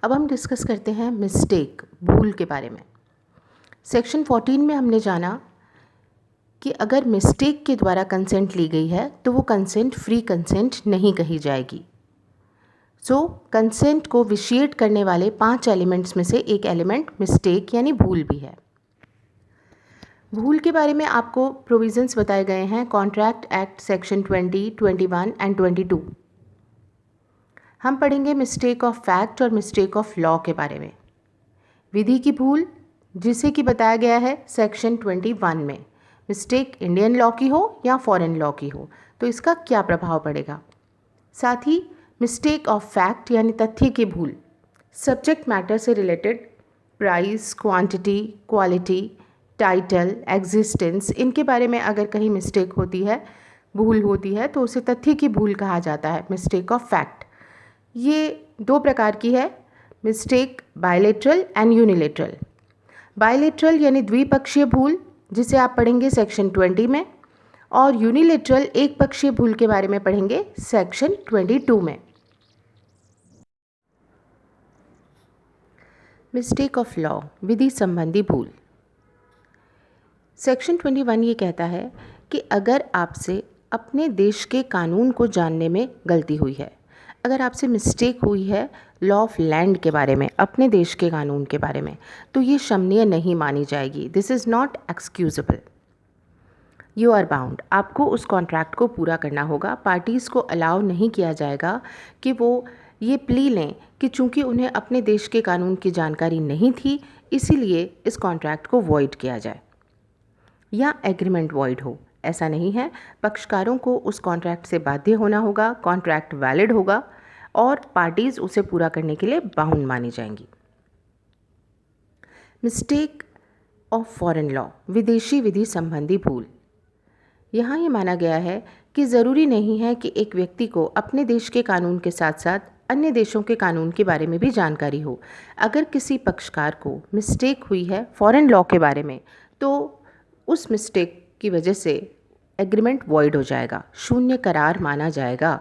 अब हम डिस्कस करते हैं मिस्टेक, भूल के बारे में। सेक्शन 14 में हमने जाना कि अगर मिस्टेक के द्वारा कंसेंट ली गई है तो वो कंसेंट फ्री कंसेंट नहीं कही जाएगी। कंसेंट को विशिएट करने वाले 5 एलिमेंट्स में से एक एलिमेंट मिस्टेक यानी भूल भी है। भूल के बारे में आपको प्रोविजंस बताए गए हैं कॉन्ट्रैक्ट एक्ट सेक्शन 20, 21 एंड 22। हम पढ़ेंगे मिस्टेक ऑफ फैक्ट और मिस्टेक ऑफ लॉ के बारे में। विधि की भूल जिसे कि बताया गया है सेक्शन 21 में, मिस्टेक इंडियन लॉ की हो या फॉरेन लॉ की हो तो इसका क्या प्रभाव पड़ेगा। साथ ही मिस्टेक ऑफ फैक्ट यानी तथ्य की भूल, सब्जेक्ट मैटर से related price, quantity, quality, title, existence, इनके बारे में अगर कहीं मिस्टेक होती है, भूल होती है तो उसे तथ्य की भूल कहा जाता है, मिस्टेक ऑफ फैक्ट। ये 2 प्रकार की है, mistake bilateral and unilateral. Bilateral यानी द्विपक्षीय भूल जिसे आप पढ़ेंगे सेक्शन 20 में, और यूनिलेटरल एक पक्षीय भूल के बारे में पढ़ेंगे सेक्शन 22 में। मिस्टेक ऑफ लॉ, विधि संबंधी भूल। सेक्शन 21 ये कहता है कि अगर आपसे अपने देश के कानून को जानने में गलती हुई है, अगर आपसे मिस्टेक हुई है लॉ ऑफ लैंड के बारे में, अपने देश के कानून के बारे में, तो ये क्षमनीय नहीं मानी जाएगी। This is not excusable. You are bound, आपको उस कॉन्ट्रैक्ट को पूरा करना होगा। पार्टीज़ को अलाउ नहीं किया जाएगा कि वो ये प्ली लें कि चूंकि उन्हें अपने देश के कानून की जानकारी नहीं थी इसीलिए इस कॉन्ट्रैक्ट को वॉइड किया जाए या एग्रीमेंट वॉइड हो। ऐसा नहीं है, पक्षकारों को उस कॉन्ट्रैक्ट से बाध्य होना होगा, कॉन्ट्रैक्ट वैलिड होगा और पार्टीज़ उसे पूरा करने के लिए बाउंड मानी जाएंगी। मिस्टेक ऑफ फॉरेन लॉ, विदेशी विधि संबंधी भूल। यहाँ ये माना गया है कि ज़रूरी नहीं है कि एक व्यक्ति को अपने देश के कानून के साथ साथ अन्य देशों के कानून के बारे में भी जानकारी हो। अगर किसी पक्षकार को मिस्टेक हुई है फॉरेन लॉ के बारे में तो उस मिस्टेक की वजह से एग्रीमेंट वॉइड हो जाएगा, शून्य करार माना जाएगा।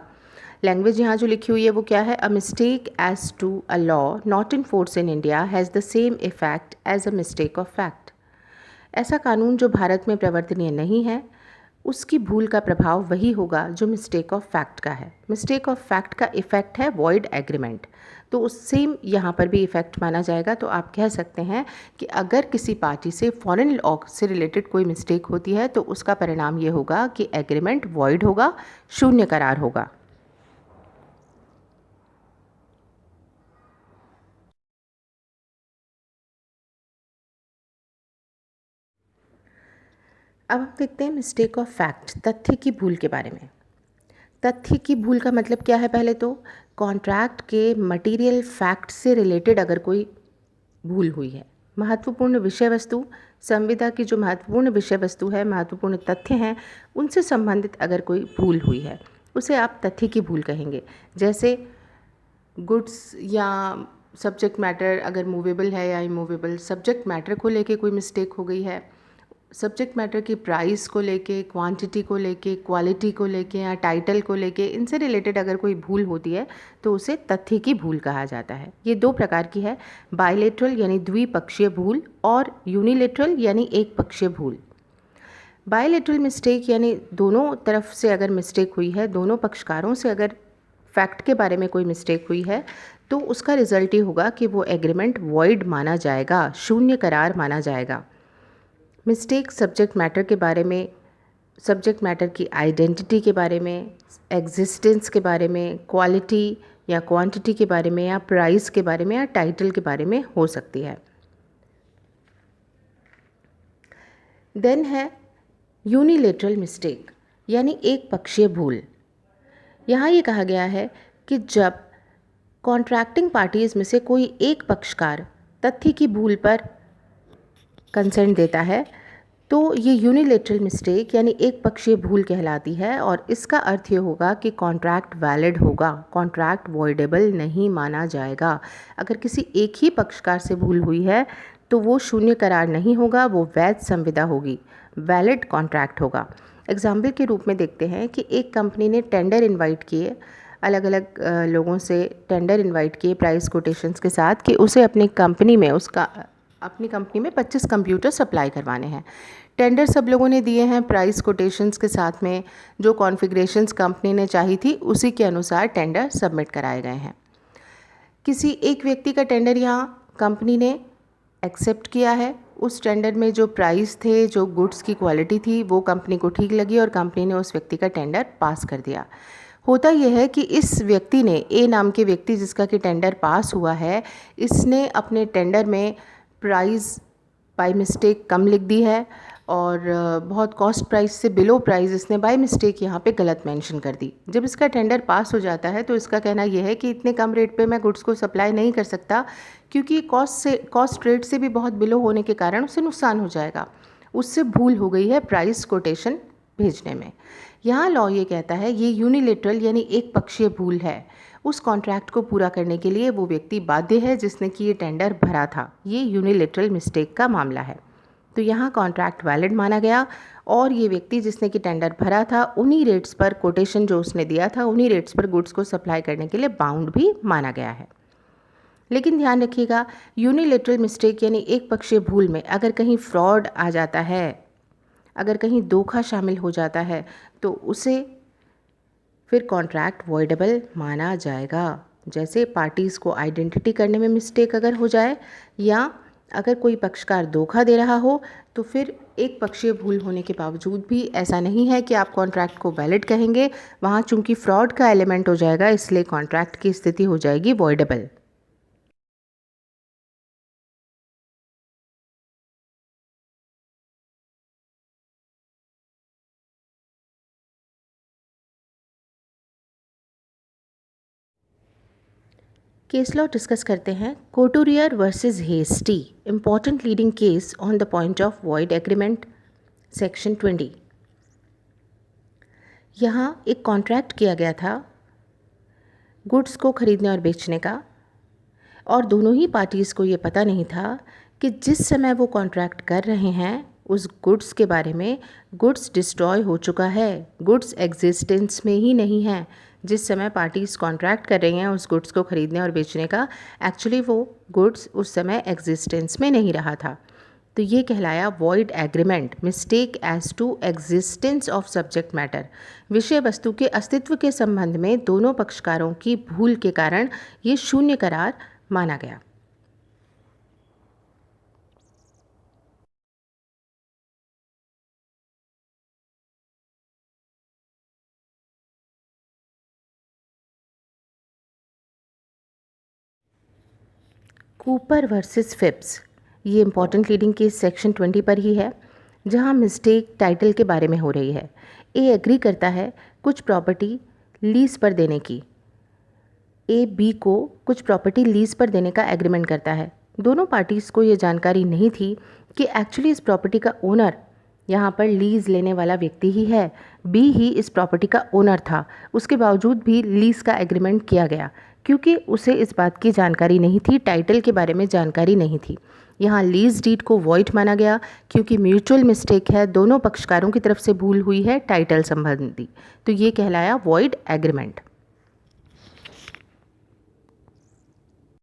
लैंग्वेज यहाँ जो लिखी हुई है वो क्या है, a mistake as to a law not in force in India has the same effect as a mistake of fact. ऐसा कानून जो भारत में प्रवर्तनीय नहीं है उसकी भूल का प्रभाव वही होगा जो मिस्टेक ऑफ फैक्ट का है। मिस्टेक ऑफ फैक्ट का इफ़ेक्ट है वॉइड एग्रीमेंट, तो उस सेम यहाँ पर भी इफ़ेक्ट माना जाएगा। तो आप कह सकते हैं कि अगर किसी पार्टी से फॉरेन लॉ से रिलेटेड कोई मिस्टेक होती है तो उसका परिणाम ये होगा कि एग्रीमेंट वॉइड होगा, शून्य करार होगा। अब हम देखते हैं मिस्टेक ऑफ फैक्ट, तथ्य की भूल के बारे में। तथ्य की भूल का मतलब क्या है, पहले तो कॉन्ट्रैक्ट के मटेरियल फैक्ट से रिलेटेड अगर कोई भूल हुई है, महत्वपूर्ण विषय वस्तु, संविदा की जो महत्वपूर्ण विषय वस्तु है, महत्वपूर्ण तथ्य हैं, उनसे संबंधित अगर कोई भूल हुई है उसे आप तथ्य की भूल कहेंगे। जैसे गुड्स या सब्जेक्ट मैटर अगर मूवेबल है या इमूवेबल, सब्जेक्ट मैटर को लेके कोई मिस्टेक हो गई है, सब्जेक्ट मैटर की प्राइस को लेके, क्वांटिटी को लेके, क्वालिटी को लेके या टाइटल को लेके, इनसे रिलेटेड अगर कोई भूल होती है तो उसे तथ्य की भूल कहा जाता है। ये 2 प्रकार की है, बायलेटरल यानी द्विपक्षीय भूल और यूनिलेटरल यानी एक पक्षीय भूल। बायलेटरल मिस्टेक यानी दोनों तरफ से अगर मिस्टेक हुई है, दोनों पक्षकारों से अगर फैक्ट के बारे में कोई मिस्टेक हुई है तो उसका रिजल्ट ये होगा कि वो एग्रीमेंट वॉइड माना जाएगा, शून्य करार माना जाएगा। मिस्टेक सब्जेक्ट मैटर के बारे में, सब्जेक्ट मैटर की आइडेंटिटी के बारे में, एग्जिस्टेंस के बारे में, क्वालिटी या क्वांटिटी के बारे में या प्राइस के बारे में या टाइटल के बारे में हो सकती है। देन है यूनिलेटरल मिस्टेक यानी एक पक्षीय भूल। यहाँ ये कहा गया है कि जब कॉन्ट्रैक्टिंग पार्टीज़ में से कोई एक पक्षकार तथ्य की भूल पर कंसेंट देता है तो ये यूनिलेटरल मिस्टेक यानी एक पक्षीय भूल कहलाती है और इसका अर्थ ये होगा कि कॉन्ट्रैक्ट वैलिड होगा, कॉन्ट्रैक्ट वॉइडेबल नहीं माना जाएगा। अगर किसी एक ही पक्षकार से भूल हुई है तो वो शून्य करार नहीं होगा, वो वैध संविदा होगी, वैलिड कॉन्ट्रैक्ट होगा। एग्जाम्पल के रूप में देखते हैं कि एक कंपनी ने टेंडर इनवाइट किए अलग अलग लोगों से टेंडर इनवाइट किए प्राइस कोटेशंस के साथ कि उसे अपनी कंपनी में 25 कंप्यूटर सप्लाई करवाने हैं। टेंडर सब लोगों ने दिए हैं प्राइस कोटेशंस के साथ में, जो कॉन्फ़िगरेशंस कंपनी ने चाही थी उसी के अनुसार टेंडर सबमिट कराए गए हैं। किसी एक व्यक्ति का टेंडर यहाँ कंपनी ने एक्सेप्ट किया है। उस टेंडर में जो प्राइस थे, जो गुड्स की क्वालिटी थी, वो कंपनी को ठीक लगी और कंपनी ने उस व्यक्ति का टेंडर पास कर दिया। होता यह है कि इस व्यक्ति ने, ए नाम के व्यक्ति जिसका कि टेंडर पास हुआ है, इसने अपने टेंडर में प्राइस बाय मिस्टेक कम लिख दी है और बहुत कॉस्ट प्राइस से बिलो प्राइस इसने बाय मिस्टेक यहाँ पे गलत मेंशन कर दी। जब इसका टेंडर पास हो जाता है तो इसका कहना यह है कि इतने कम रेट पे मैं गुड्स को सप्लाई नहीं कर सकता, क्योंकि कॉस्ट रेट से भी बहुत बिलो होने के कारण उसे नुकसान हो जाएगा। उससे भूल हो गई है प्राइस कोटेशन भेजने में। यहाँ लॉ ये कहता है ये यूनिलेटरल यानी एक पक्षीय भूल है। उस कॉन्ट्रैक्ट को पूरा करने के लिए वो व्यक्ति बाध्य है जिसने कि ये टेंडर भरा था। ये यूनिलेटरल मिस्टेक का मामला है। तो यहाँ कॉन्ट्रैक्ट वैलिड माना गया और ये व्यक्ति जिसने कि टेंडर भरा था उन्हीं रेट्स पर, कोटेशन जो उसने दिया था उन्हीं रेट्स पर गुड्स को सप्लाई करने के लिए बाउंड भी माना गया है। लेकिन ध्यान रखिएगा, यूनिलेटरल मिस्टेक यानी एक पक्षीय भूल में अगर कहीं फ्रॉड आ जाता है, अगर कहीं धोखा शामिल हो जाता है, तो उसे फिर कॉन्ट्रैक्ट वॉइडेबल माना जाएगा। जैसे पार्टीज़ को आइडेंटिटी करने में मिस्टेक अगर हो जाए, या अगर कोई पक्षकार धोखा दे रहा हो, तो फिर एक पक्षीय भूल होने के बावजूद भी ऐसा नहीं है कि आप कॉन्ट्रैक्ट को वैलिड कहेंगे। वहाँ चूंकि फ्रॉड का एलिमेंट हो जाएगा, इसलिए कॉन्ट्रैक्ट की स्थिति हो जाएगी वॉइडेबल। केस लॉ डिस्कस करते हैं। Couturier versus Hastie, important leading case on the point of void agreement, section 20। यहाँ एक कॉन्ट्रैक्ट किया गया था गुड्स को खरीदने और बेचने का, और दोनों ही पार्टीज़ को ये पता नहीं था कि जिस समय वो कॉन्ट्रैक्ट कर रहे हैं उस गुड्स के बारे में, गुड्स डिस्ट्रॉय हो चुका है, गुड्स एग्जिस्टेंस में ही नहीं है। जिस समय पार्टीज़ कॉन्ट्रैक्ट कर रही हैं उस गुड्स को खरीदने और बेचने का, एक्चुअली वो गुड्स उस समय एग्जिस्टेंस में नहीं रहा था। तो ये कहलाया void agreement, mistake as to existence of subject matter. विषय वस्तु के अस्तित्व के संबंध में दोनों पक्षकारों की भूल के कारण ये शून्य करार माना गया। कूपर वर्सेस फिप्स, ये इंपॉर्टेंट लीडिंग केस सेक्शन 20 पर ही है, जहाँ मिस्टेक टाइटल के बारे में हो रही है। ए एग्री करता है कुछ प्रॉपर्टी लीज पर देने की, ए बी को कुछ प्रॉपर्टी लीज पर देने का एग्रीमेंट करता है। दोनों पार्टीज़ को ये जानकारी नहीं थी कि एक्चुअली इस प्रॉपर्टी का ओनर यहाँ पर लीज़ लेने वाला व्यक्ति ही है, बी ही इस प्रॉपर्टी का ओनर था। उसके बावजूद भी लीज़ का एग्रीमेंट किया गया क्योंकि उसे इस बात की जानकारी नहीं थी, टाइटल के बारे में जानकारी नहीं थी। यहाँ लीज डीड को वॉइड माना गया क्योंकि म्यूचुअल मिस्टेक है, दोनों पक्षकारों की तरफ से भूल हुई है टाइटल संबंधी। तो ये कहलाया वॉइड एग्रीमेंट।